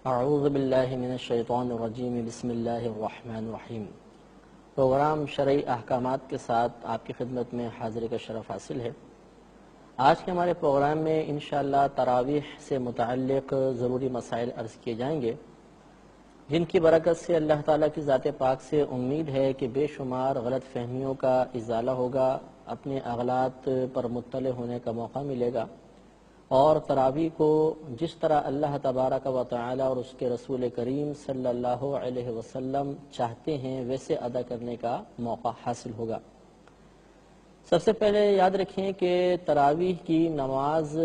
اعوذ باللہ من الشیطان الرجیم بسم اللہ الرحمن الرحیم۔ پروگرام شرعی احکامات کے ساتھ آپ کی خدمت میں حاضری کا شرف حاصل ہے۔ آج کے ہمارے پروگرام میں انشاءاللہ تراویح سے متعلق ضروری مسائل عرض کیے جائیں گے، جن کی برکت سے اللہ تعالیٰ کی ذات پاک سے امید ہے کہ بے شمار غلط فہمیوں کا ازالہ ہوگا، اپنے اغلاط پر مطلع ہونے کا موقع ملے گا، اور تراویح کو جس طرح اللہ تبارک و تعالی اور اس کے رسول کریم صلی اللہ علیہ وسلم چاہتے ہیں ویسے ادا کرنے کا موقع حاصل ہوگا۔ سب سے پہلے یاد رکھیں کہ تراویح کی نماز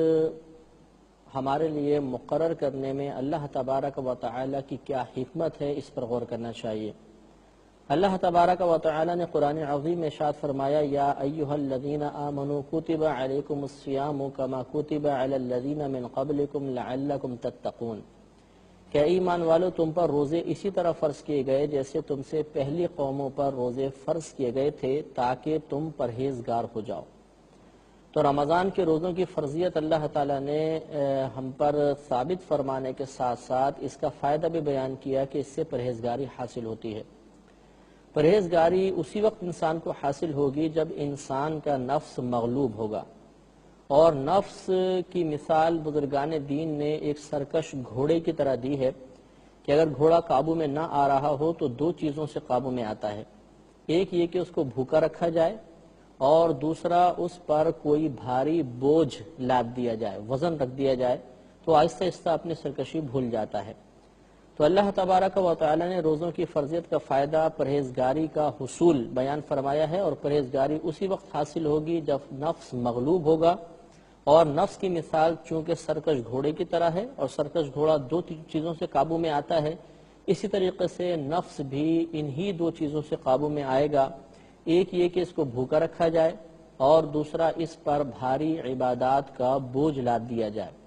ہمارے لیے مقرر کرنے میں اللہ تبارک و تعالی کی کیا حکمت ہے، اس پر غور کرنا چاہیے۔ اللہ تبارک و تعالی نے قرآن عظیم میں ارشاد فرمایا، یا ایھا الذین آمنوا کتب علیکم الصیام کما کتب علی الذین من قبلکم لعلکم تتقون، کہ ایمان والو تم پر روزے اسی طرح فرض کیے گئے جیسے تم سے پہلی قوموں پر روزے فرض کیے گئے تھے تاکہ تم پرہیزگار ہو جاؤ۔ تو رمضان کے روزوں کی فرضیت اللہ تعالیٰ نے ہم پر ثابت فرمانے کے ساتھ ساتھ اس کا فائدہ بھی بیان کیا کہ اس سے پرہیزگاری حاصل ہوتی ہے۔ پرہیزگاری اسی وقت انسان کو حاصل ہوگی جب انسان کا نفس مغلوب ہوگا، اور نفس کی مثال بزرگان دین نے ایک سرکش گھوڑے کی طرح دی ہے کہ اگر گھوڑا قابو میں نہ آ رہا ہو تو دو چیزوں سے قابو میں آتا ہے، ایک یہ کہ اس کو بھوکا رکھا جائے، اور دوسرا اس پر کوئی بھاری بوجھ لاد دیا جائے، وزن رکھ دیا جائے تو آہستہ آہستہ اپنی سرکشی بھول جاتا ہے۔ تو اللہ تبارک و تعالی نے روزوں کی فرضیت کا فائدہ پرہیزگاری کا حصول بیان فرمایا ہے، اور پرہیزگاری اسی وقت حاصل ہوگی جب نفس مغلوب ہوگا، اور نفس کی مثال چونکہ سرکش گھوڑے کی طرح ہے، اور سرکش گھوڑا دو چیزوں سے قابو میں آتا ہے، اسی طریقے سے نفس بھی انہی دو چیزوں سے قابو میں آئے گا، ایک یہ کہ اس کو بھوکا رکھا جائے، اور دوسرا اس پر بھاری عبادات کا بوجھ لاد دیا جائے۔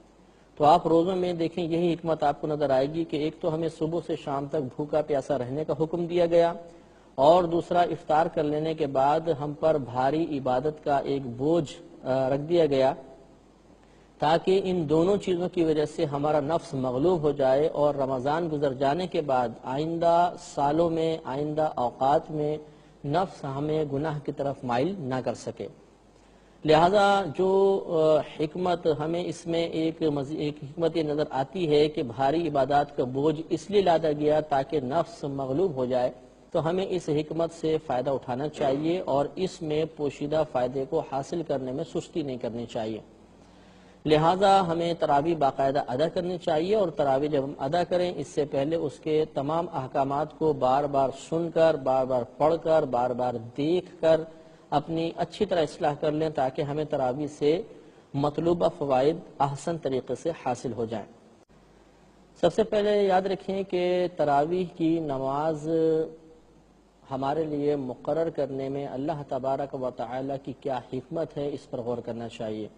تو آپ روزوں میں دیکھیں یہی حکمت آپ کو نظر آئے گی کہ ایک تو ہمیں صبح سے شام تک بھوکا پیاسا رہنے کا حکم دیا گیا، اور دوسرا افطار کر لینے کے بعد ہم پر بھاری عبادت کا ایک بوجھ رکھ دیا گیا، تاکہ ان دونوں چیزوں کی وجہ سے ہمارا نفس مغلوب ہو جائے، اور رمضان گزر جانے کے بعد آئندہ سالوں میں، آئندہ اوقات میں نفس ہمیں گناہ کی طرف مائل نہ کر سکے۔ لہذا جو حکمت ہمیں اس میں ایک حکمت یہ نظر آتی ہے کہ بھاری عبادات کا بوجھ اس لیے لادا گیا تاکہ نفس مغلوب ہو جائے، تو ہمیں اس حکمت سے فائدہ اٹھانا چاہیے، اور اس میں پوشیدہ فائدے کو حاصل کرنے میں سستی نہیں کرنی چاہیے۔ لہذا ہمیں تراویح باقاعدہ ادا کرنی چاہیے، اور تراویح جب ہم ادا کریں اس سے پہلے اس کے تمام احکامات کو بار بار سن کر، بار بار پڑھ کر، بار بار دیکھ کر اپنی اچھی طرح اصلاح کر لیں، تاکہ ہمیں تراویح سے مطلوبہ فوائد احسن طریقے سے حاصل ہو جائیں۔ سب سے پہلے یاد رکھیں کہ تراویح کی نماز ہمارے لیے مقرر کرنے میں اللہ تبارک و تعالی کی کیا حکمت ہے، اس پر غور کرنا چاہیے۔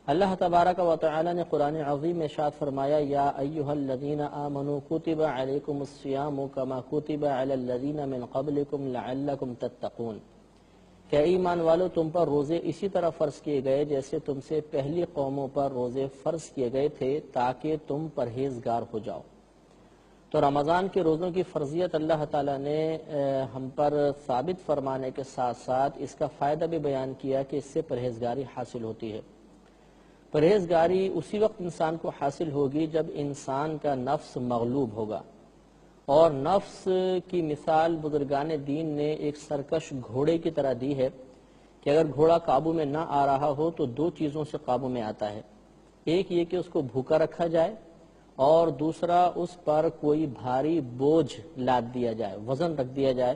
اللہ تبارک و تعالی نے قرآن عظیم میں ارشاد فرمایا، یا ایھا الذین آمنوا کتب علیکم الصیام کما کتب علی الذین من قبلکم لعلکم تتقون، کہ ایمان والو تم پر روزے اسی طرح فرض کیے گئے جیسے تم سے پہلی قوموں پر روزے فرض کیے گئے تھے تاکہ تم پرہیزگار ہو جاؤ۔ تو رمضان کے روزوں کی فرضیت اللہ تعالیٰ نے ہم پر ثابت فرمانے کے ساتھ ساتھ اس کا فائدہ بھی بیان کیا کہ اس سے پرہیزگاری حاصل ہوتی ہے۔ پرہیزگاری اسی وقت انسان کو حاصل ہوگی جب انسان کا نفس مغلوب ہوگا، اور نفس کی مثال بزرگان دین نے ایک سرکش گھوڑے کی طرح دی ہے کہ اگر گھوڑا قابو میں نہ آ رہا ہو تو دو چیزوں سے قابو میں آتا ہے، ایک یہ کہ اس کو بھوکا رکھا جائے، اور دوسرا اس پر کوئی بھاری بوجھ لاد دیا جائے، وزن رکھ دیا جائے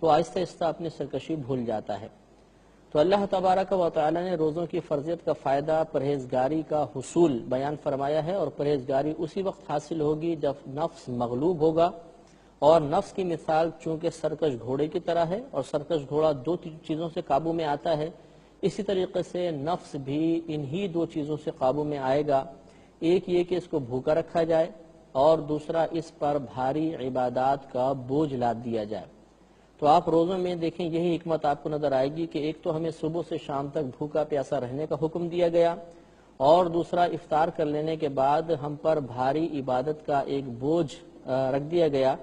تو آہستہ آہستہ اپنی سرکشی بھول جاتا ہے۔ تو اللہ تبارک و تعالی نے روزوں کی فرضیت کا فائدہ پرہیزگاری کا حصول بیان فرمایا ہے، اور پرہیزگاری اسی وقت حاصل ہوگی جب نفس مغلوب ہوگا، اور نفس کی مثال چونکہ سرکش گھوڑے کی طرح ہے، اور سرکش گھوڑا دو چیزوں سے قابو میں آتا ہے، اسی طریقے سے نفس بھی انہی دو چیزوں سے قابو میں آئے گا، ایک یہ کہ اس کو بھوکا رکھا جائے، اور دوسرا اس پر بھاری عبادات کا بوجھ لاد دیا جائے۔ تو آپ روزوں میں دیکھیں یہی حکمت آپ کو نظر آئے گی کہ ایک تو ہمیں صبح سے شام تک بھوکا پیاسا رہنے کا حکم دیا گیا، اور دوسرا افطار کر لینے کے بعد ہم پر بھاری عبادت کا ایک بوجھ رکھ دیا گیا،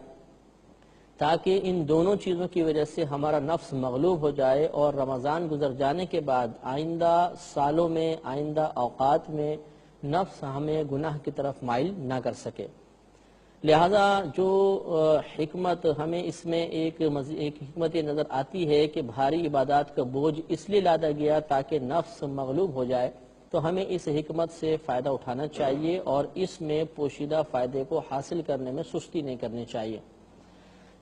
تاکہ ان دونوں چیزوں کی وجہ سے ہمارا نفس مغلوب ہو جائے اور رمضان گزر جانے کے بعد آئندہ سالوں میں، آئندہ اوقات میں نفس ہمیں گناہ کی طرف مائل نہ کر سکے۔ لہذا جو حکمت ہمیں اس میں ایک حکمت یہ نظر آتی ہے کہ بھاری عبادات کا بوجھ اس لیے لادا گیا تاکہ نفس مغلوب ہو جائے، تو ہمیں اس حکمت سے فائدہ اٹھانا چاہیے اور اس میں پوشیدہ فائدے کو حاصل کرنے میں سستی نہیں کرنی چاہیے۔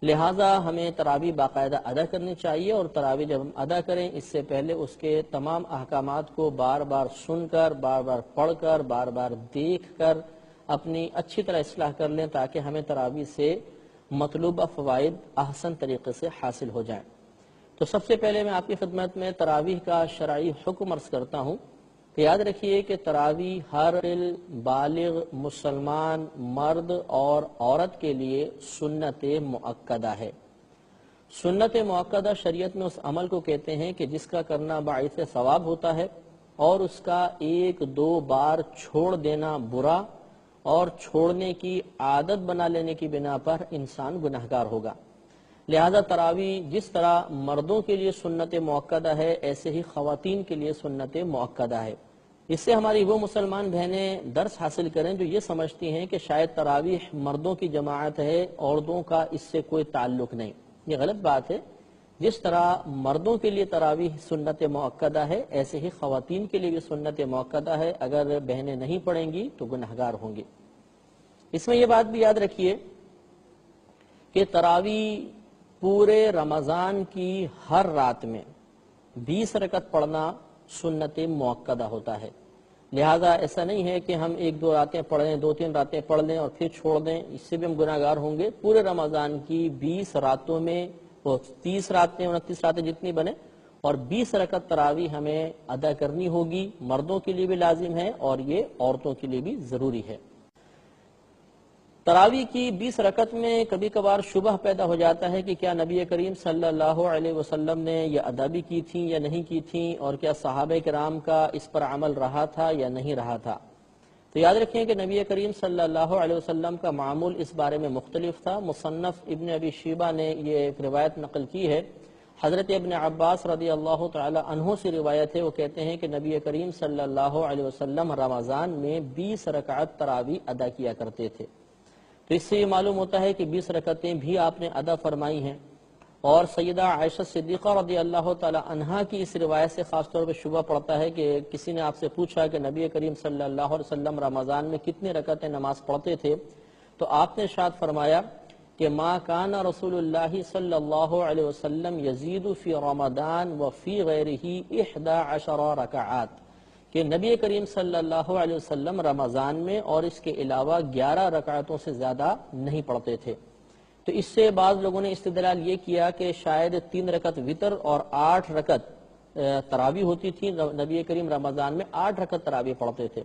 لہٰذا ہمیں تراویح باقاعدہ ادا کرنی چاہیے، اور تراویح جب ہم ادا کریں اس سے پہلے اس کے تمام احکامات کو بار بار سن کر، بار بار پڑھ کر، بار بار دیکھ کر اپنی اچھی طرح اصلاح کر لیں، تاکہ ہمیں تراویح سے مطلوبہ فوائد احسن طریقے سے حاصل ہو جائیں۔ تو سب سے پہلے میں آپ کی خدمت میں تراویح کا شرعی حکم عرض کرتا ہوں کہ یاد رکھیے کہ تراویح ہر بالغ مسلمان مرد اور عورت کے لیے سنت مؤکدہ ہے۔ سنت مؤکدہ شریعت میں اس عمل کو کہتے ہیں کہ جس کا کرنا باعث ثواب ہوتا ہے، اور اس کا ایک دو بار چھوڑ دینا برا، اور چھوڑنے کی عادت بنا لینے کی بنا پر انسان گناہگار ہوگا۔ لہذا تراویح جس طرح مردوں کے لیے سنت مؤکدہ ہے، ایسے ہی خواتین کے لیے سنت مؤکدہ ہے۔ اس سے ہماری وہ مسلمان بہنیں درس حاصل کریں جو یہ سمجھتی ہیں کہ شاید تراویح مردوں کی جماعت ہے، عورتوں کا اس سے کوئی تعلق نہیں۔ یہ غلط بات ہے۔ جس طرح مردوں کے لیے تراویح سنت مؤکدہ ہے، ایسے ہی خواتین کے لیے بھی سنت مؤکدہ ہے۔ اگر بہنیں نہیں پڑھیں گی تو گناہگار ہوں گی۔ اس میں یہ بات بھی یاد رکھیے کہ تراویح پورے رمضان کی ہر رات میں 20 رکعت پڑھنا سنت مؤکدہ ہوتا ہے۔ لہذا ایسا نہیں ہے کہ ہم ایک دو راتیں پڑھ لیں، 2-3 راتیں پڑھ لیں اور پھر چھوڑ دیں، اس سے بھی ہم گناہگار ہوں گے۔ پورے رمضان کی 20 راتوں میں 30 راتیں 29 راتیں جتنی بنے، اور 20 رکعت تراویح ہمیں ادا کرنی ہوگی۔ مردوں کے لیے بھی لازم ہے اور یہ عورتوں کے لیے بھی ضروری ہے۔ تراویح کی 20 رکعت میں کبھی کبھار شبہ پیدا ہو جاتا ہے کہ کیا نبی کریم صلی اللہ علیہ وسلم نے یہ ادا بھی کی تھیں یا نہیں کی تھیں، اور کیا صحابہ کرام کا اس پر عمل رہا تھا یا نہیں رہا تھا۔ تو یاد رکھیں کہ نبی کریم صلی اللہ علیہ وسلم کا معمول اس بارے میں مختلف تھا۔ مصنف ابن ابی شیبہ نے یہ ایک روایت نقل کی ہے، حضرت ابن عباس رضی اللہ تعالی عنہ سے روایت ہے، وہ کہتے ہیں کہ نبی کریم صلی اللہ علیہ وسلم رمضان میں 20 رکعت تراویح ادا کیا کرتے تھے۔ تو اس سے یہ معلوم ہوتا ہے کہ 20 رکعتیں بھی آپ نے ادا فرمائی ہیں۔ اور سیدہ عائشہ صدیقہ رضی اللہ تعالی عنہا کی اس روایت سے خاص طور پر شبہ پڑتا ہے کہ کسی نے آپ سے پوچھا کہ نبی کریم صلی اللہ علیہ وسلم رمضان میں کتنی رکعتیں نماز پڑھتے تھے، تو آپ نے ارشاد فرمایا کہ ما کان رسول اللہ صلی اللہ علیہ وسلم یزید فی رمضان وفی غیرہ 11 رکعات، کہ نبی کریم صلی اللہ علیہ وسلم رمضان میں اور اس کے علاوہ 11 رکعتوں سے زیادہ نہیں پڑھتے تھے۔ تو اس سے بعض لوگوں نے استدلال یہ کیا کہ شاید 3 رکعت وتر اور 8 رکعت تراویح ہوتی تھی، نبی کریم رمضان میں 8 رکعت تراویح پڑھتے تھے۔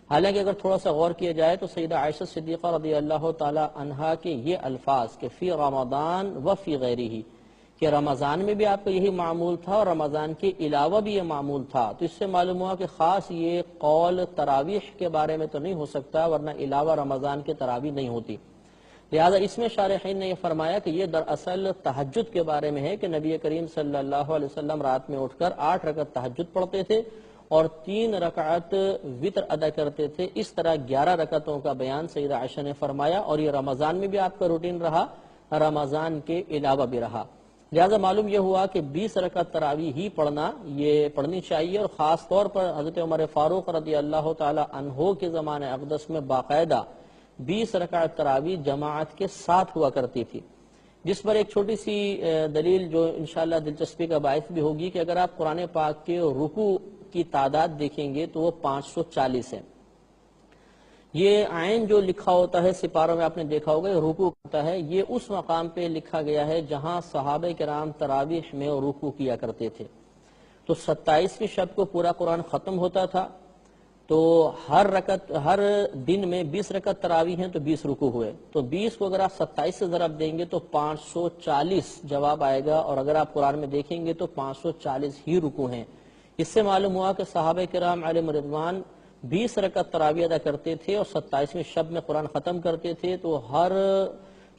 حالانکہ اگر تھوڑا سا غور کیا جائے تو سیدہ عائشہ صدیقہ رضی اللہ تعالی عنہا کے یہ الفاظ کہ فی رمضان و فی غیرہ، کہ رمضان میں بھی آپ کا یہی معمول تھا اور رمضان کے علاوہ بھی یہ معمول تھا، تو اس سے معلوم ہوا کہ خاص یہ قول تراویح کے بارے میں تو نہیں ہو سکتا، ورنہ علاوہ رمضان کے تراویح نہیں ہوتی۔ لہذا اس میں شارحین نے یہ فرمایا کہ یہ دراصل تہجد کے بارے میں ہے کہ نبی کریم صلی اللہ علیہ وسلم رات میں اٹھ کر 8 رکعت تہجد پڑھتے تھے اور 3 رکعت وتر ادا کرتے تھے۔ اس طرح 11 رکعتوں کا بیان سیدہ عائشہ نے فرمایا، اور یہ رمضان میں بھی آپ کا روٹین رہا، رمضان کے علاوہ بھی رہا۔ لہذا معلوم یہ ہوا کہ 20 رکعت تراویح ہی پڑھنی چاہیے، اور خاص طور پر حضرت عمر فاروق رضی اللہ تعالی عنہ کے زمانہ اقدس میں باقاعدہ 20 رکعت تراویح جماعت کے ساتھ ہوا کرتی تھی، جس پر ایک چھوٹی سی دلیل جو انشاءاللہ دلچسپی کا باعث بھی ہوگی کہ اگر آپ قرآن پاک کے رکوع کی تعداد دیکھیں گے تو وہ 540 ہے۔ یہ عین جو لکھا ہوتا ہے سپاروں میں آپ نے دیکھا ہوگا، یہ رکوع ہوتا ہے، یہ اس مقام پہ لکھا گیا ہے جہاں صحابہ کرام تراویح میں رکوع کیا کرتے تھے۔ تو 27ویں شب کو پورا قرآن ختم ہوتا تھا، تو ہر دن میں 20 رکعت تراویح ہیں تو 20 رکوع ہوئے، تو 20 کو اگر آپ 27 سے ضرب دیں گے تو 540 جواب آئے گا، اور اگر آپ قرآن میں دیکھیں گے تو 540 ہی رکوع ہیں۔ اس سے معلوم ہوا کہ صحابہ کرام علیہ رضوان 20 رکعت تراویح ادا کرتے تھے اور 27ویں شب میں قرآن ختم کرتے تھے، تو ہر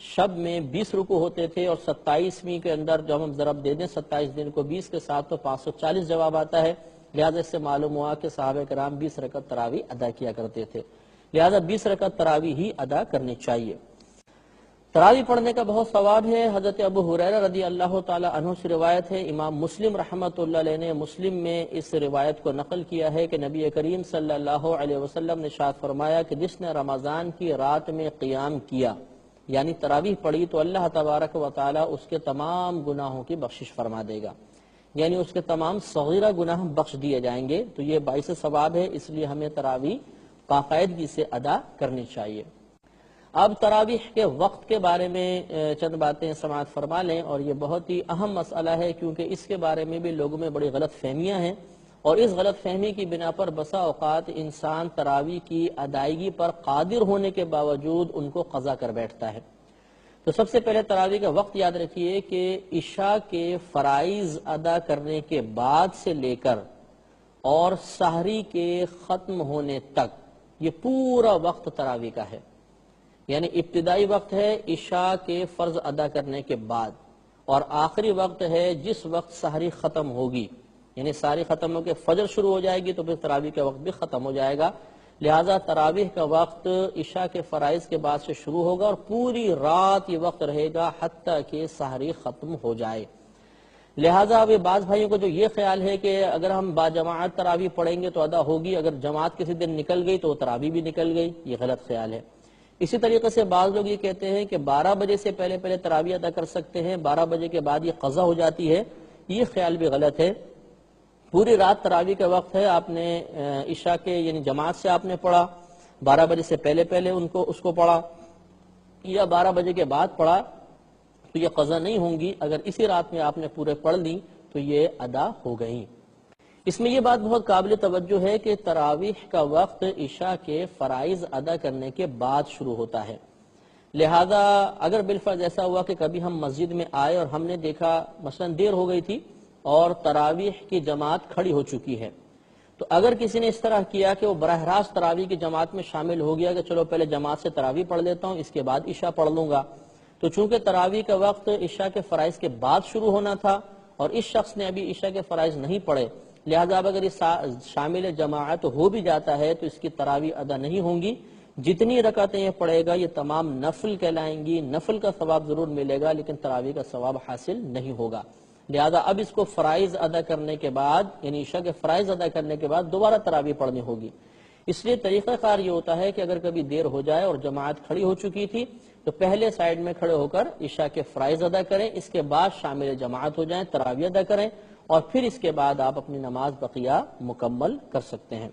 شب میں 20 رکوع ہوتے تھے، اور 27ویں کے اندر جب ہم ضرب دے دیں 27 دن کو 20 کے ساتھ تو 540 جواب آتا ہے۔ لہٰذا اس سے معلوم ہوا کہ صحابہ کرام 20 رکعت تراویح ادا کیا کرتے تھے، لہٰذا 20 رکعت تراویح ہی ادا کرنی چاہیے۔ تراویح پڑھنے کا بہت ثواب ہے۔ حضرت ابو ہریرہ رضی اللہ تعالی عنہ سے روایت ہے، امام مسلم رحمۃ اللہ علیہ نے مسلم میں اس روایت کو نقل کیا ہے کہ نبی کریم صلی اللہ علیہ وسلم نے ارشاد فرمایا کہ جس نے رمضان کی رات میں قیام کیا یعنی تراویح پڑھی تو اللہ تبارک و تعالی اس کے تمام گناہوں کی بخشش فرما دے گا، یعنی اس کے تمام صغیرہ گناہ بخش دیے جائیں گے۔ تو یہ باعث ثواب ہے، اس لیے ہمیں تراویح باقاعدگی سے ادا کرنی چاہیے۔ اب تراویح کے وقت کے بارے میں چند باتیں سماعت فرما لیں، اور یہ بہت ہی اہم مسئلہ ہے کیونکہ اس کے بارے میں بھی لوگوں میں بڑی غلط فہمیاں ہیں، اور اس غلط فہمی کی بنا پر بسا اوقات انسان تراویح کی ادائیگی پر قادر ہونے کے باوجود ان کو قضا کر بیٹھتا ہے۔ تو سب سے پہلے تراویح کا وقت یاد رکھیے کہ عشاء کے فرائض ادا کرنے کے بعد سے لے کر اور سحری کے ختم ہونے تک یہ پورا وقت تراویح کا ہے، یعنی ابتدائی وقت ہے عشاء کے فرض ادا کرنے کے بعد، اور آخری وقت ہے جس وقت سحری ختم ہوگی، یعنی سحری ختم ہو کے فجر شروع ہو جائے گی تو پھر تراویح کا وقت بھی ختم ہو جائے گا۔ لہٰذا تراویح کا وقت عشاء کے فرائض کے بعد سے شروع ہوگا اور پوری رات یہ وقت رہے گا حتیٰ کہ سحری ختم ہو جائے۔ لہٰذا اب بعض بھائیوں کو جو یہ خیال ہے کہ اگر ہم باجماعت تراویح پڑھیں گے تو ادا ہوگی، اگر جماعت کسی دن نکل گئی تو تراویح بھی نکل گئی، یہ غلط خیال ہے۔ اسی طریقے سے بعض لوگ یہ کہتے ہیں کہ 12 بجے سے پہلے تراویح ادا کر سکتے ہیں، 12 بجے کے بعد یہ قضا ہو جاتی ہے، یہ خیال بھی غلط ہے۔ پوری رات تراویح کا وقت ہے، آپ نے عشاء کے یعنی جماعت سے آپ نے پڑھا، 12 بجے سے پہلے اس کو پڑھا یا 12 بجے کے بعد پڑھا تو یہ قضا نہیں ہوں گی، اگر اسی رات میں آپ نے پورے پڑھ لی تو یہ ادا ہو گئیں۔ اس میں یہ بات بہت قابل توجہ ہے کہ تراویح کا وقت عشاء کے فرائض ادا کرنے کے بعد شروع ہوتا ہے، لہذا اگر بالفرض ایسا ہوا کہ کبھی ہم مسجد میں آئے اور ہم نے دیکھا مثلا دیر ہو گئی تھی اور تراویح کی جماعت کھڑی ہو چکی ہے، تو اگر کسی نے اس طرح کیا کہ وہ براہ راست تراویح کی جماعت میں شامل ہو گیا کہ چلو پہلے جماعت سے تراویح پڑھ لیتا ہوں اس کے بعد عشاء پڑھ لوں گا، تو چونکہ تراویح کا وقت عشاء کے فرائض کے بعد شروع ہونا تھا اور اس شخص نے ابھی عشاء کے فرائض نہیں پڑھے، لہذا اب اگر یہ شامل جماعت ہو بھی جاتا ہے تو اس کی تراویح ادا نہیں ہوں گی، جتنی رکعتیں یہ پڑھے گا یہ تمام نفل کہلائیں گی، نفل کا ثواب ضرور ملے گا لیکن تراویح کا ثواب حاصل نہیں ہوگا۔ لہذا اب اس کو فرائض ادا کرنے کے بعد یعنی عشاء کے فرائض ادا کرنے کے بعد دوبارہ تراویح پڑھنی ہوگی۔ اس لیے طریقہ کار یہ ہوتا ہے کہ اگر کبھی دیر ہو جائے اور جماعت کھڑی ہو چکی تھی تو پہلے سائیڈ میں کھڑے ہو کر عشاء کے فرائض ادا کریں، اس کے بعد شامل جماعت ہو جائیں، تراویح ادا کریں، اور پھر اس کے بعد آپ اپنی نماز بقیہ مکمل کر سکتے ہیں۔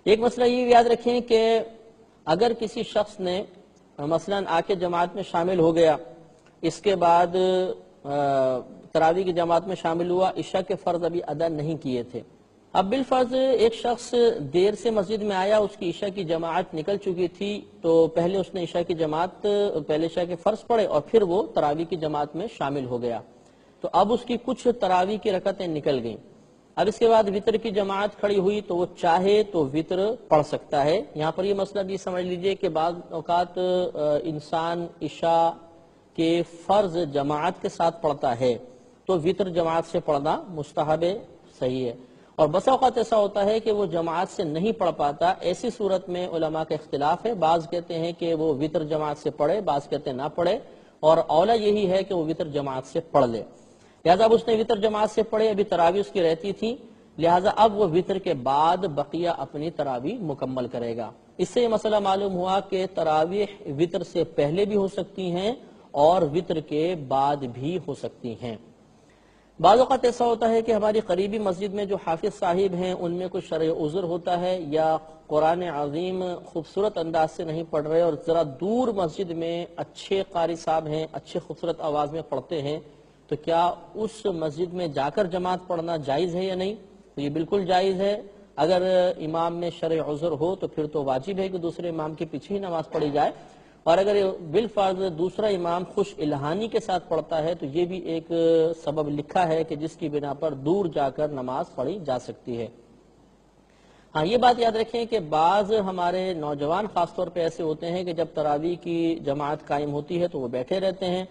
ایک مسئلہ یہ یاد رکھیں کہ اگر کسی شخص نے مثلا آ کے جماعت میں شامل ہو گیا، اس کے بعد تراویح کی جماعت میں شامل ہوا، عشاء کے فرض ابھی ادا نہیں کیے تھے، اب بالفرض ایک شخص دیر سے مسجد میں آیا، اس کی عشاء کی جماعت نکل چکی تھی، تو پہلے اس نے عشاء کے فرض پڑھے اور پھر وہ تراویح کی جماعت میں شامل ہو گیا، تو اب اس کی کچھ تراویح کی رکعتیں نکل گئیں، اب اس کے بعد وطر کی جماعت کھڑی ہوئی تو وہ چاہے تو وطر پڑھ سکتا ہے۔ یہاں پر یہ مسئلہ بھی سمجھ لیجئے کہ بعض اوقات انسان عشاء کے فرض جماعت کے ساتھ پڑھتا ہے تو وطر جماعت سے پڑھنا مستحب صحیح ہے، اور بس اوقات ایسا ہوتا ہے کہ وہ جماعت سے نہیں پڑھ پاتا، ایسی صورت میں علماء کا اختلاف ہے، بعض کہتے ہیں کہ وہ وطر جماعت سے پڑھے، بعض کہتے ہیں نہ پڑھے، اور اولا یہی ہے کہ وہ وطر جماعت سے پڑھ لے۔ لہذا اب اس نے وطر جماعت سے پڑھے، ابھی تراویح اس کی رہتی تھی، لہذا اب وہ وطر کے بعد بقیہ اپنی تراویح مکمل کرے گا۔ اس سے یہ مسئلہ معلوم ہوا کہ تراویح وطر سے پہلے بھی ہو سکتی ہیں اور وطر کے بعد بھی ہو سکتی ہیں۔ بعض اوقات ایسا ہوتا ہے کہ ہماری قریبی مسجد میں جو حافظ صاحب ہیں ان میں کوئی شرعی عذر ہوتا ہے یا قرآن عظیم خوبصورت انداز سے نہیں پڑھ رہے اور ذرا دور مسجد میں اچھے قاری صاحب ہیں، اچھے خوبصورت آواز میں پڑھتے ہیں، تو کیا اس مسجد میں جا کر جماعت پڑھنا جائز ہے یا نہیں؟ تو یہ بالکل جائز ہے۔ اگر امام میں شرعی عذر ہو تو پھر تو واجب ہے کہ دوسرے امام کے پیچھے ہی نماز پڑھی جائے، اور اگر بالفرض دوسرا امام خوش الہانی کے ساتھ پڑھتا ہے تو یہ بھی ایک سبب لکھا ہے کہ جس کی بنا پر دور جا کر نماز پڑھی جا سکتی ہے۔ ہاں یہ بات یاد رکھیں کہ بعض ہمارے نوجوان خاص طور پہ ایسے ہوتے ہیں کہ جب تراویح کی جماعت قائم ہوتی ہے تو وہ بیٹھے رہتے ہیں،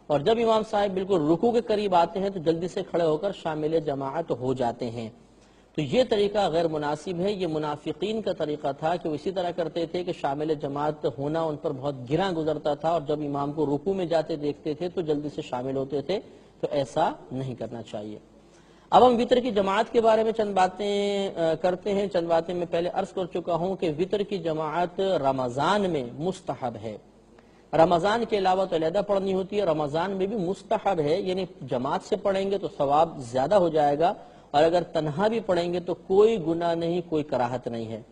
اور جب امام صاحب بالکل رکوع کے قریب آتے ہیں تو جلدی سے کھڑے ہو کر شامل جماعت ہو جاتے ہیں۔ تو یہ طریقہ غیر مناسب ہے، یہ منافقین کا طریقہ تھا کہ وہ اسی طرح کرتے تھے کہ شامل جماعت ہونا ان پر بہت گراں گزرتا تھا، اور جب امام کو رکوع میں جاتے دیکھتے تھے تو جلدی سے شامل ہوتے تھے، تو ایسا نہیں کرنا چاہیے۔ اب ہم وطر کی جماعت کے بارے میں چند باتیں کرتے ہیں۔ چند باتیں میں پہلے عرض کر چکا ہوں کہ وطر کی جماعت رمضان میں مستحب ہے، رمضان کے علاوہ تو علیحدہ پڑھنی ہوتی ہے، رمضان میں بھی مستحب ہے، یعنی جماعت سے پڑھیں گے تو ثواب زیادہ ہو جائے گا، اور اگر تنہا بھی پڑھیں گے تو کوئی گناہ نہیں، کوئی کراہت نہیں ہے۔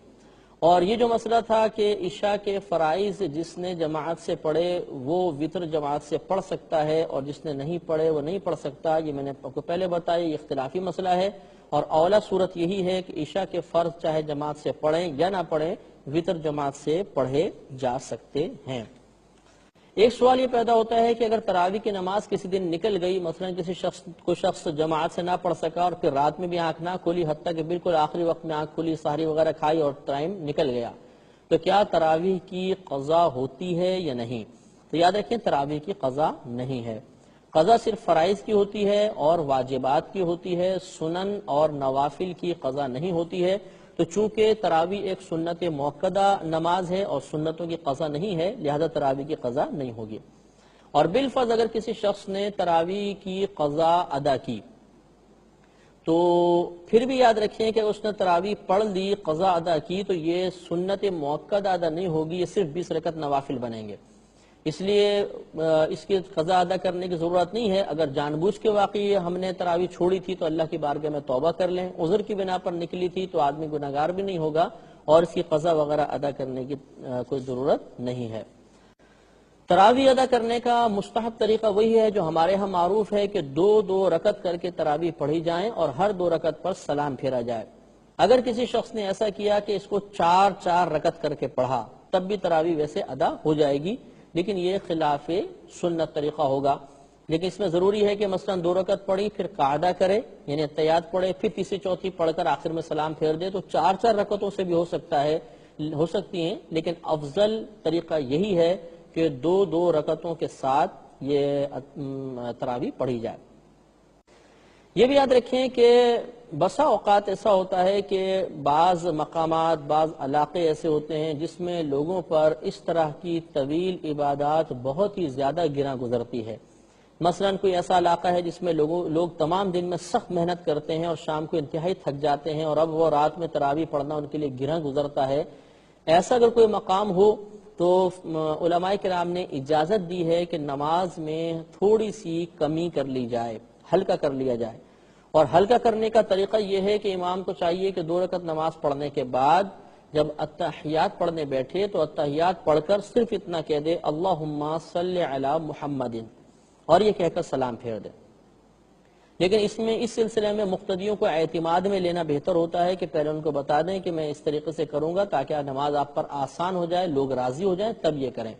اور یہ جو مسئلہ تھا کہ عشاء کے فرائض جس نے جماعت سے پڑھے وہ وطر جماعت سے پڑھ سکتا ہے، اور جس نے نہیں پڑھے وہ نہیں پڑھ سکتا، یہ میں نے آپ کو پہلے بتایا، یہ اختلافی مسئلہ ہے، اور اولا صورت یہی ہے کہ عشاء کے فرض چاہے جماعت سے پڑھیں یا نہ پڑھیں، وطر جماعت سے پڑھے جا سکتے ہیں۔ ایک سوال یہ پیدا ہوتا ہے کہ اگر تراویح کی نماز کسی دن نکل گئی، مثلا کسی شخص جماعت سے نہ پڑھ سکا اور پھر رات میں بھی آنکھ نہ کھلی، حتیٰ کہ بالکل آخری وقت میں آنکھ کھلی، سحری وغیرہ کھائی اور ٹائم نکل گیا، تو کیا تراویح کی قضا ہوتی ہے یا نہیں؟ تو یاد رکھیں تراویح کی قضا نہیں ہے، قضا صرف فرائض کی ہوتی ہے اور واجبات کی ہوتی ہے، سنن اور نوافل کی قضا نہیں ہوتی ہے۔ تو چونکہ تراویح ایک سنت موقدہ نماز ہے اور سنتوں کی قضا نہیں ہے، لہذا تراویح کی قضا نہیں ہوگی۔ اور بالفرض اگر کسی شخص نے تراویح کی قضا ادا کی تو پھر بھی یاد رکھیں کہ اس نے تراویح پڑھ لی، قضا ادا کی، تو یہ سنت موقدہ ادا نہیں ہوگی، یہ صرف 20 رکعت نوافل بنیں گے، اس لیے اس کی قضا ادا کرنے کی ضرورت نہیں ہے۔ اگر جان بوجھ کے واقعی ہم نے تراویح چھوڑی تھی تو اللہ کی بارگاہ میں توبہ کر لیں، عذر کی بنا پر نکلی تھی تو آدمی گناہگار بھی نہیں ہوگا، اور اس کی قضا وغیرہ ادا کرنے کی کوئی ضرورت نہیں ہے۔ تراویح ادا کرنے کا مستحب طریقہ وہی ہے جو ہمارے ہاں معروف ہے کہ 2 رکعت کر کے تراویح پڑھی جائیں اور ہر 2 رکعت پر سلام پھیرا جائے۔ اگر کسی شخص نے ایسا کیا کہ اس کو 4 رکعت کر کے پڑھا تب بھی تراویح ویسے ادا ہو جائے گی، لیکن یہ خلاف سنت طریقہ ہوگا۔ لیکن اس میں ضروری ہے کہ مثلا 2 رکعت پڑھی پھر قاعدہ کرے، یعنی اتحیات پڑھے، پھر تیسری چوتھی پڑھ کر آخر میں سلام پھیر دے، تو 4 رکعتوں سے بھی ہو سکتی ہیں، لیکن افضل طریقہ یہی ہے کہ 2 رکعتوں کے ساتھ یہ تراویح پڑھی جائے۔ یہ بھی یاد رکھیں کہ بسا اوقات ایسا ہوتا ہے کہ بعض مقامات، بعض علاقے ایسے ہوتے ہیں جس میں لوگوں پر اس طرح کی طویل عبادات بہت ہی زیادہ گراں گزرتی ہے۔ مثلا کوئی ایسا علاقہ ہے جس میں لوگ تمام دن میں سخت محنت کرتے ہیں اور شام کو انتہائی تھک جاتے ہیں، اور اب وہ رات میں تراویح پڑھنا ان کے لیے گراں گزرتا ہے۔ ایسا اگر کوئی مقام ہو تو علماء کرام نے اجازت دی ہے کہ نماز میں تھوڑی سی کمی کر لی جائے، ہلکا کر لیا جائے، اور ہلکا کرنے کا طریقہ یہ ہے کہ امام کو چاہیے کہ 2 رکعت نماز پڑھنے کے بعد جب اتحیات پڑھنے بیٹھے تو اتحیات پڑھ کر صرف اتنا کہہ دے اللہم صلی علی محمد، اور یہ کہہ کر سلام پھیر دے۔ لیکن اس سلسلے میں مقتدیوں کو اعتماد میں لینا بہتر ہوتا ہے کہ پہلے ان کو بتا دیں کہ میں اس طریقے سے کروں گا تاکہ نماز آپ پر آسان ہو جائے، لوگ راضی ہو جائیں، تب یہ کریں۔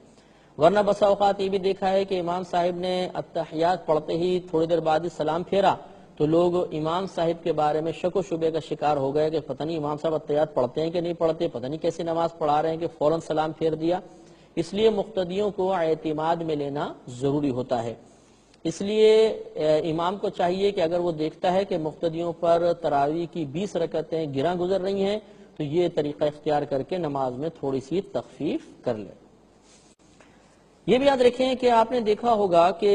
ورنہ بسا اوقات یہ بھی دیکھا ہے کہ امام صاحب نے اتحیات پڑھتے ہی تھوڑی دیر بعد ہی سلام پھیرا تو لوگ امام صاحب کے بارے میں شک و شبے کا شکار ہو گئے کہ پتہ نہیں امام صاحب اتحیات پڑھتے ہیں کہ نہیں پڑھتے، پتہ نہیں کیسی نماز پڑھا رہے ہیں کہ فوراً سلام پھیر دیا۔ اس لیے مقتدیوں کو اعتماد میں لینا ضروری ہوتا ہے۔ اس لیے امام کو چاہیے کہ اگر وہ دیکھتا ہے کہ مقتدیوں پر تراویح کی 20 رکعتیں گراں گزر رہی ہیں تو یہ طریقہ اختیار کر کے نماز میں تھوڑی سی تخفیف کر لے۔ یہ بھی یاد رکھیں کہ آپ نے دیکھا ہوگا کہ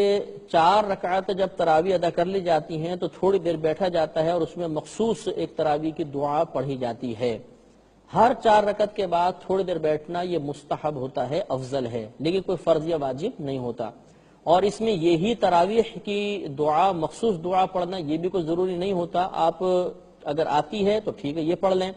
4 رکعت جب تراویح ادا کر لی جاتی ہیں تو تھوڑی دیر بیٹھا جاتا ہے اور اس میں مخصوص ایک تراویح کی دعا پڑھی جاتی ہے۔ ہر 4 رکعت کے بعد تھوڑی دیر بیٹھنا یہ مستحب ہوتا ہے، افضل ہے، لیکن کوئی فرض یا واجب نہیں ہوتا۔ اور اس میں یہی تراویح کی دعا، مخصوص دعا پڑھنا یہ بھی کوئی ضروری نہیں ہوتا۔ آپ اگر آتی ہے تو ٹھیک ہے یہ پڑھ لیں،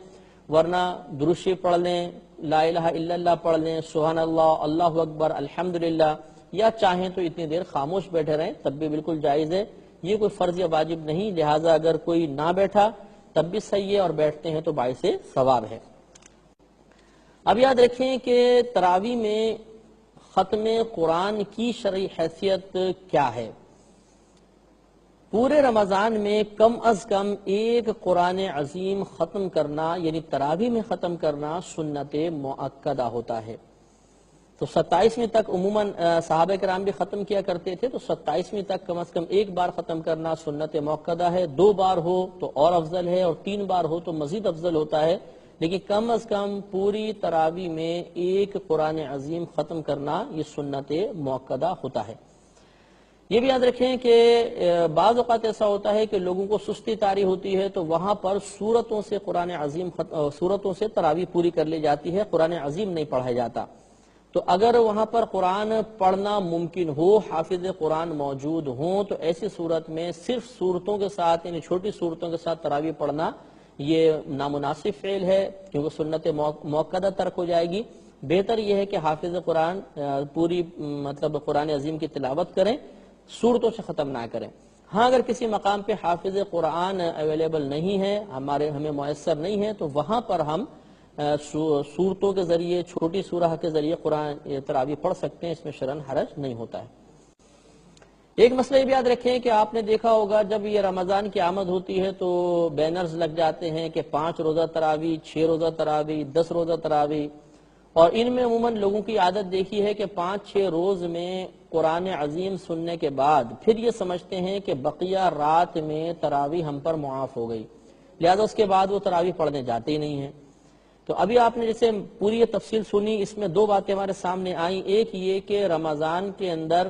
ورنہ درود شریف پڑھ لیں، لا الہ الا اللہ پڑھ لیں، سبحان اللہ، اللہ اکبر، الحمدللہ، یا چاہیں تو اتنی دیر خاموش بیٹھے رہیں تب بھی بالکل جائز ہے۔ یہ کوئی فرض یا واجب نہیں، لہٰذا اگر کوئی نہ بیٹھا تب بھی صحیح ہے اور بیٹھتے ہیں تو باعث ثواب ہے۔ اب یاد رکھیں کہ تراویح میں ختم قرآن کی شرعی حیثیت کیا ہے۔ پورے رمضان میں کم از کم ایک قرآن عظیم ختم کرنا یعنی تراویح میں ختم کرنا سنت مؤکدہ ہوتا ہے۔ تو 27ویں تک عموماً صحابہ کرام بھی ختم کیا کرتے تھے، تو 27ویں تک کم از کم ایک بار ختم کرنا سنت مؤکدہ ہے، 2 بار ہو تو اور افضل ہے، اور 3 بار ہو تو مزید افضل ہوتا ہے، لیکن کم از کم پوری تراویح میں ایک قرآن عظیم ختم کرنا یہ سنت مؤکدہ ہوتا ہے۔ یہ بھی یاد رکھیں کہ بعض اوقات ایسا ہوتا ہے کہ لوگوں کو سستی طاری ہوتی ہے، تو وہاں پر سورتوں سے قرآن عظیم سورتوں سے تراویح پوری کر لی جاتی ہے، قرآن عظیم نہیں پڑھا جاتا۔ تو اگر وہاں پر قرآن پڑھنا ممکن ہو، حافظ قرآن موجود ہوں، تو ایسی صورت میں صرف صورتوں کے ساتھ یعنی چھوٹی صورتوں کے ساتھ تراویح پڑھنا یہ نامناسب فعل ہے، کیونکہ سنت مؤکدہ ترک ہو جائے گی۔ بہتر یہ ہے کہ حافظ قرآن پوری قرآن عظیم کی تلاوت کریں، صورتوں سے ختم نہ کریں۔ ہاں اگر کسی مقام پہ حافظ قرآن اویلیبل نہیں ہے، ہمیں میسر نہیں ہے، تو وہاں پر ہم صورتوں کے ذریعے چھوٹی سورہ کے ذریعے قرآن تراویح پڑھ سکتے ہیں، اس میں شرعاً حرج نہیں ہوتا ہے۔ ایک مسئلہ یہ بھی یاد رکھیں کہ آپ نے دیکھا ہوگا جب یہ رمضان کی آمد ہوتی ہے تو بینرز لگ جاتے ہیں کہ 5 روزہ تراویح، 6 روزہ تراویح، 10 روزہ تراویح، اور ان میں عموماً لوگوں کی عادت دیکھی ہے کہ 5-6 روز میں قرآن عظیم سننے کے بعد پھر یہ سمجھتے ہیں کہ بقیہ رات میں تراویح ہم پر معاف ہو گئی، لہذا اس کے بعد وہ تراویح پڑھنے جاتے ہی نہیں ہیں۔ تو ابھی آپ نے جیسے پوری یہ تفصیل سنی، اس میں 2 باتیں ہمارے سامنے آئیں۔ ایک یہ کہ رمضان کے اندر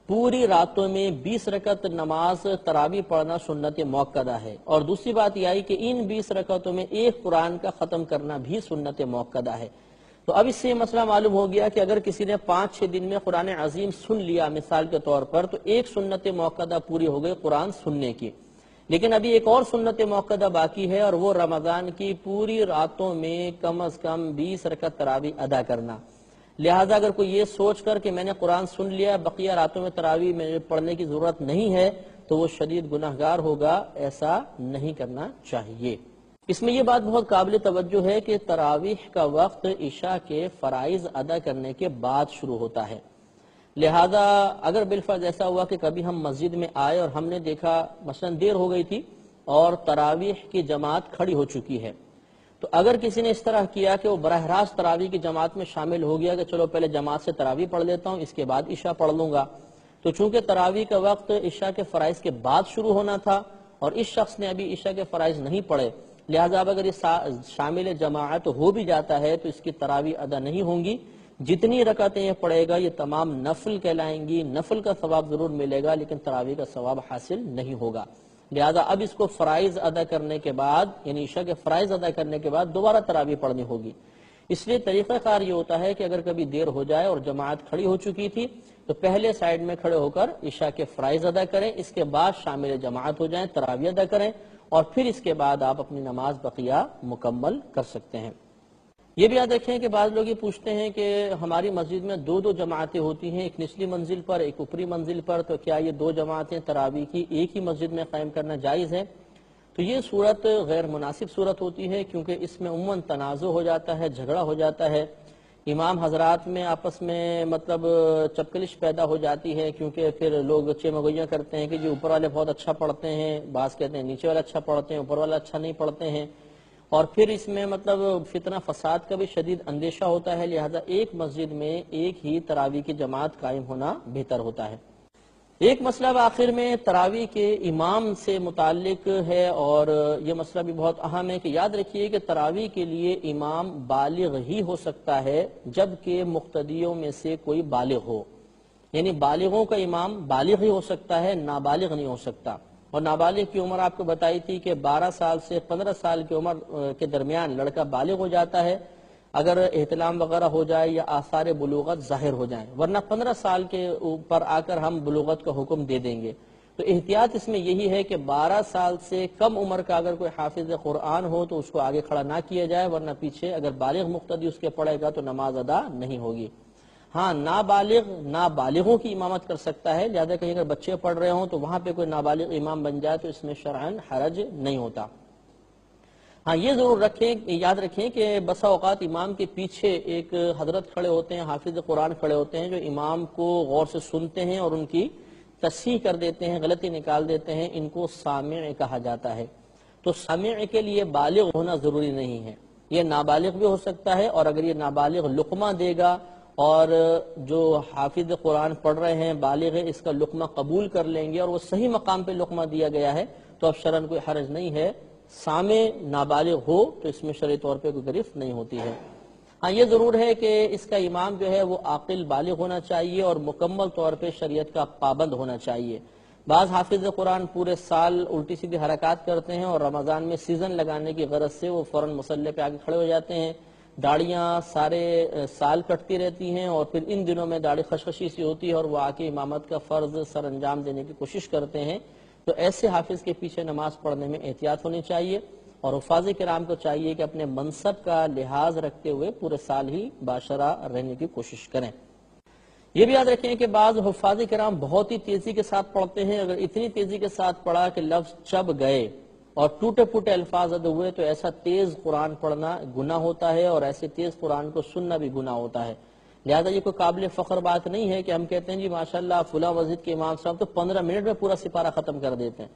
پوری راتوں میں 20 رکعت نماز تراویح پڑھنا سنت مؤکدہ ہے، اور دوسری بات یہ آئی کہ ان 20 رکعتوں میں ایک قرآن کا ختم کرنا بھی سنت مؤکدہ ہے۔ تو اب اس سے یہ مسئلہ معلوم ہو گیا کہ اگر کسی نے 5-6 دن میں قرآن عظیم سن لیا مثال کے طور پر، تو ایک سنت مؤکدہ پوری ہو گئی قرآن سننے کی، لیکن ابھی ایک اور سنت مؤکدہ باقی ہے، اور وہ رمضان کی پوری راتوں میں کم از کم 20 رکعت تراویح ادا کرنا۔ لہٰذا اگر کوئی یہ سوچ کر کہ میں نے قرآن سن لیا، بقیہ راتوں میں تراویح میں پڑھنے کی ضرورت نہیں ہے، تو وہ شدید گناہگار ہوگا، ایسا نہیں کرنا چاہیے۔ اس میں یہ بات بہت قابل توجہ ہے کہ تراویح کا وقت عشاء کے فرائض ادا کرنے کے بعد شروع ہوتا ہے، لہذا اگر بالفرض ایسا ہوا کہ کبھی ہم مسجد میں آئے اور ہم نے دیکھا مثلا دیر ہو گئی تھی اور تراویح کی جماعت کھڑی ہو چکی ہے، تو اگر کسی نے اس طرح کیا کہ وہ براہ راست تراویح کی جماعت میں شامل ہو گیا کہ چلو پہلے جماعت سے تراویح پڑھ لیتا ہوں، اس کے بعد عشاء پڑھ لوں گا، تو چونکہ تراویح کا وقت عشاء کے فرائض کے بعد شروع ہونا تھا اور اس شخص نے ابھی عشاء کے فرائض نہیں پڑھے، لہذا اب اگر یہ شامل جماعت ہو بھی جاتا ہے تو اس کی تراویح ادا نہیں ہوں گی۔ جتنی رکعتیں یہ پڑھے گا یہ تمام نفل کہلائیں گی، نفل کا ثواب ضرور ملے گا لیکن تراویح کا ثواب حاصل نہیں ہوگا، لہذا اب اس کو فرائض ادا کرنے کے بعد یعنی عشاء کے فرائض ادا کرنے کے بعد دوبارہ تراویح پڑھنی ہوگی۔ اس لیے طریقہ کار یہ ہوتا ہے کہ اگر کبھی دیر ہو جائے اور جماعت کھڑی ہو چکی تھی تو پہلے سائیڈ میں کھڑے ہو کر عشاء کے فرائض ادا کریں، اس کے بعد شامل جماعت ہو جائیں، تراویح ادا کریں، اور پھر اس کے بعد آپ اپنی نماز بقیہ مکمل کر سکتے ہیں۔ یہ بھی یاد رکھیں کہ بعض لوگ یہ پوچھتے ہیں کہ ہماری مسجد میں 2 جماعتیں ہوتی ہیں، ایک نچلی منزل پر ایک اوپری منزل پر، تو کیا یہ 2 جماعتیں تراویح کی ایک ہی مسجد میں قائم کرنا جائز ہے؟ تو یہ صورت غیر مناسب صورت ہوتی ہے، کیونکہ اس میں عموماً تنازع ہو جاتا ہے، جھگڑا ہو جاتا ہے، امام حضرات میں آپس میں چپکلش پیدا ہو جاتی ہے، کیونکہ پھر لوگ چمگویاں کرتے ہیں کہ جی اوپر والے بہت اچھا پڑھتے ہیں، بعض کہتے ہیں نیچے والے اچھا پڑھتے ہیں، اوپر والے اچھا نہیں پڑھتے ہیں، اور پھر اس میں فتنہ فساد کا بھی شدید اندیشہ ہوتا ہے، لہذا ایک مسجد میں ایک ہی تراویح کی جماعت قائم ہونا بہتر ہوتا ہے۔ ایک مسئلہ آخر میں تراویح کے امام سے متعلق ہے، اور یہ مسئلہ بھی بہت اہم ہے کہ یاد رکھیے کہ تراویح کے لیے امام بالغ ہی ہو سکتا ہے جبکہ مقتدیوں میں سے کوئی بالغ ہو، یعنی بالغوں کا امام بالغ ہی ہو سکتا ہے، نابالغ نہیں ہو سکتا، اور نابالغ کی عمر آپ کو بتائی تھی کہ 12 سال سے 15 سال کی عمر کے درمیان لڑکا بالغ ہو جاتا ہے اگر احتلام وغیرہ ہو جائے یا آثار بلوغت ظاہر ہو جائیں، ورنہ 15 سال کے اوپر آ کر ہم بلوغت کا حکم دے دیں گے۔ تو احتیاط اس میں یہی ہے کہ 12 سال سے کم عمر کا اگر کوئی حافظ قرآن ہو تو اس کو آگے کھڑا نہ کیا جائے، ورنہ پیچھے اگر بالغ مقتدی اس کے پڑھے گا تو نماز ادا نہیں ہوگی۔ ہاں نابالغوں کی امامت کر سکتا ہے، لہذا کہیں اگر بچے پڑھ رہے ہوں تو وہاں پہ کوئی نابالغ امام بن جائے تو اس میں شرعاً حرج نہیں ہوتا۔ ہاں یہ ضرور یاد رکھیں کہ بسا اوقات امام کے پیچھے ایک حضرت کھڑے ہوتے ہیں، حافظ قرآن کھڑے ہوتے ہیں جو امام کو غور سے سنتے ہیں اور ان کی تصحیح کر دیتے ہیں، غلطی نکال دیتے ہیں، ان کو سامع کہا جاتا ہے۔ تو سامع کے لیے بالغ ہونا ضروری نہیں ہے، یہ نابالغ بھی ہو سکتا ہے، اور اگر یہ نابالغ لقمہ دے گا اور جو حافظ قرآن پڑھ رہے ہیں بالغ ہے اس کا لقمہ قبول کر لیں گے اور وہ صحیح مقام پہ لقمہ دیا گیا ہے تو اب شرعاً کوئی حرج نہیں ہے۔ سامع نابالغ ہو تو اس میں شرعی طور پہ کوئی گرفت نہیں ہوتی ہے۔ ہاں یہ ضرور ہے کہ اس کا امام جو ہے وہ عاقل بالغ ہونا چاہیے اور مکمل طور پہ شریعت کا پابند ہونا چاہیے۔ بعض حافظ قرآن پورے سال الٹی سیدھی حرکات کرتے ہیں اور رمضان میں سیزن لگانے کی غرض سے وہ فوراً مصلی پہ آگے کھڑے ہو جاتے ہیں، داڑیاں سارے سال کٹتی رہتی ہیں اور پھر ان دنوں میں داڑھی خشخشی سی ہوتی ہے اور وہ آ کے امامت کا فرض سر انجام دینے کی کوشش کرتے ہیں۔ تو ایسے حافظ کے پیچھے نماز پڑھنے میں احتیاط ہونی چاہیے، اور حفاظ کرام کو چاہیے کہ اپنے منصب کا لحاظ رکھتے ہوئے پورے سال ہی باشرہ رہنے کی کوشش کریں۔ یہ بھی یاد رکھیں کہ بعض حفاظ کرام بہت ہی تیزی کے ساتھ پڑھتے ہیں، اگر اتنی تیزی کے ساتھ پڑھا کہ لفظ چب گئے اور ٹوٹے پھوٹے الفاظ ادا ہوئے تو ایسا تیز قرآن پڑھنا گناہ ہوتا ہے اور ایسے تیز قرآن کو سننا بھی گناہ ہوتا ہے۔ لہذا یہ کوئی قابل فخر بات نہیں ہے کہ ہم کہتے ہیں جی ماشاءاللہ فلاں مسجد کے امام صاحب تو 15 منٹ میں پورا سپارہ ختم کر دیتے ہیں،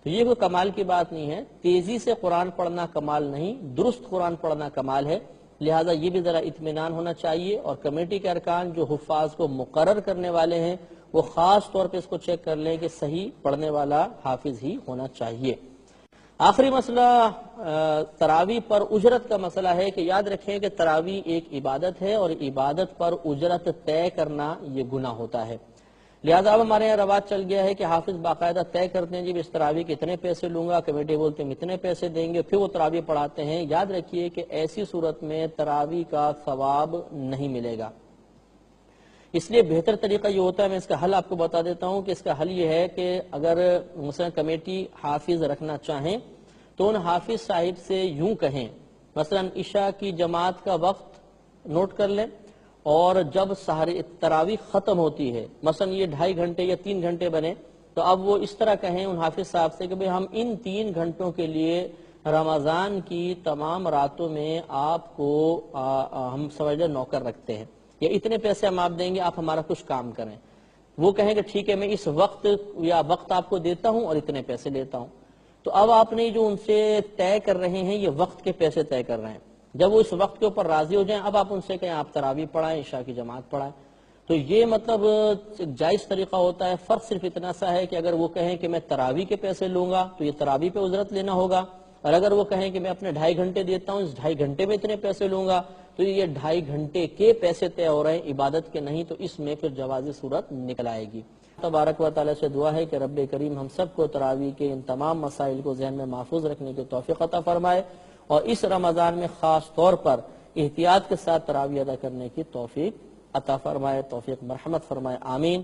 تو یہ کوئی کمال کی بات نہیں ہے۔ تیزی سے قرآن پڑھنا کمال نہیں، درست قرآن پڑھنا کمال ہے۔ لہذا یہ بھی ذرا اطمینان ہونا چاہیے، اور کمیٹی کے ارکان جو حفاظ کو مقرر کرنے والے ہیں وہ خاص طور پہ اس کو چیک کر لیں کہ صحیح پڑھنے والا حافظ ہی ہونا چاہیے۔ آخری مسئلہ تراویح پر اجرت کا مسئلہ ہے کہ یاد رکھیں کہ تراویح ایک عبادت ہے اور عبادت پر اجرت طے کرنا یہ گناہ ہوتا ہے۔ لہذا اب ہمارے یہاں رواج چل گیا ہے کہ حافظ باقاعدہ طے کرتے ہیں جی اس تراویح کے اتنے پیسے لوں گا، کمیٹی بولتے ہیں اتنے پیسے دیں گے، پھر وہ تراویح پڑھاتے ہیں۔ یاد رکھیے کہ ایسی صورت میں تراویح کا ثواب نہیں ملے گا، اس لیے بہتر طریقہ یہ ہوتا ہے، میں اس کا حل آپ کو بتا دیتا ہوں کہ اس کا حل یہ ہے کہ اگر مثلا کمیٹی حافظ رکھنا چاہیں تو ان حافظ صاحب سے یوں کہیں، مثلا عشاء کی جماعت کا وقت نوٹ کر لیں اور جب تراویح ختم ہوتی ہے، مثلا یہ 2.5 گھنٹے یا 3 گھنٹے بنے، تو اب وہ اس طرح کہیں ان حافظ صاحب سے کہ ہم ان 3 گھنٹوں کے لیے رمضان کی تمام راتوں میں آپ کو ہم سمجھ لیں نوکر رکھتے ہیں، یا اتنے پیسے ہم آپ دیں گے، آپ ہمارا کچھ کام کریں۔ وہ کہیں کہ ٹھیک ہے میں اس وقت یا وقت آپ کو دیتا ہوں اور اتنے پیسے لیتا ہوں، تو اب آپ نے جو ان سے طے کر رہے ہیں یہ وقت کے پیسے طے کر رہے ہیں، جب وہ اس وقت کے اوپر راضی ہو جائیں اب آپ ان سے کہیں آپ تراویح پڑھائیں، عشاء کی جماعت پڑھائیں۔ تو یہ مطلب جائز طریقہ ہوتا ہے۔ فرق صرف اتنا سا ہے کہ اگر وہ کہیں کہ میں تراویح کے پیسے لوں گا تو یہ تراویح پہ اجرت لینا ہوگا، اور اگر وہ کہیں کہ میں اپنے 2.5 گھنٹے دیتا ہوں، اس 2.5 گھنٹے میں اتنے پیسے لوں گا، تو یہ 2.5 گھنٹے کے پیسے طے ہو رہے ہیں، عبادت کے نہیں، تو اس میں پھر جوازی صورت نکل آئے گی۔ تبارک و تعالیٰ سے دعا ہے کہ رب کریم ہم سب کو تراویح کے ان تمام مسائل کو ذہن میں محفوظ رکھنے کی توفیق عطا فرمائے، اور اس رمضان میں خاص طور پر احتیاط کے ساتھ تراویح ادا کرنے کی توفیق عطا فرمائے، توفیق مرحمت فرمائے، آمین۔